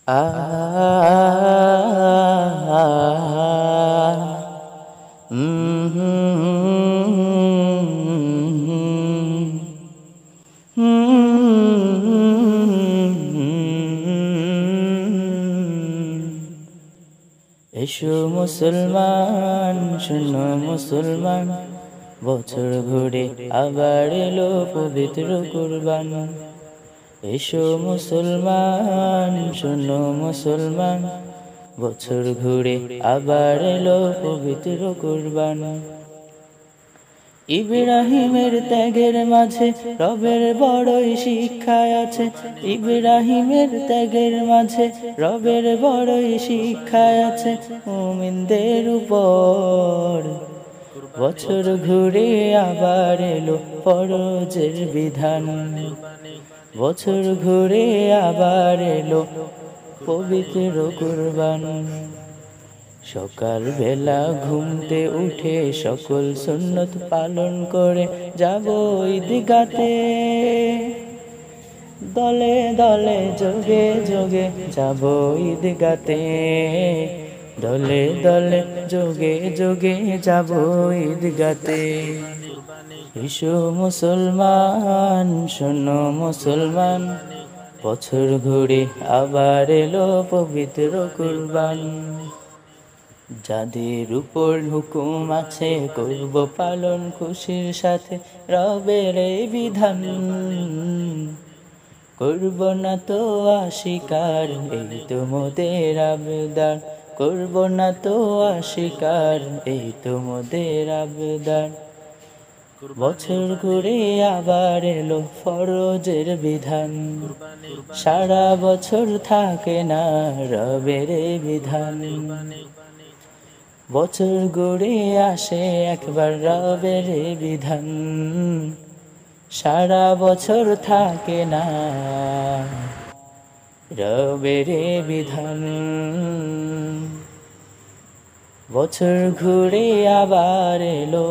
আ এসো মুসলমান, শোনো মুসলমান, বছর ঘুরে আবার এলো পবিত্র কুরবান। এসো মুসলমান, শোনো মুসলমান, বছর ঘুরে আবার এলো পবিত্র কুরবান। ইব্রাহিমের ত্যাগের মাঝে রবের বড়ই শিক্ষা আছে। ইব্রাহিমের ত্যাগের মাঝে রবের বড়ই শিক্ষা আছে মুমিনদের উপর। বছর ঘুরে আবার এলো ফরজের বিধান। বছর ঘুরে আবার এলো পবিত্র কুরবান। সকাল বেলা ঘুমতে উঠে সকল সুন্নত পালন করে যাব ঈদগাতে। দলে দলে যোগে যোগে যাব ঈদগাতে। দলে দলে যোগে যোগে যাব ঈদগাতে। এসো মুসলমান, শোনো মুসলমান, বছর ঘুরে আবার এলো পবিত্র কুরবান। যাদের উপর হুকুম আছে করব পালন খুশির সাথে রবের এই বিধান। করব না তো অস্বীকার, এই তো মোদের আবদার। করব না তো অস্বীকার, এই তো মোদের আবদার। বছর ঘুরে আবার এলো ফরজের বিধান। সারা বছর থাকে না রবের বিধান। বছর ঘুরে আসে একবার রবের বিধান। সারা বছর থাকে না রবের বিধান। বছর ঘুরে আবার এলো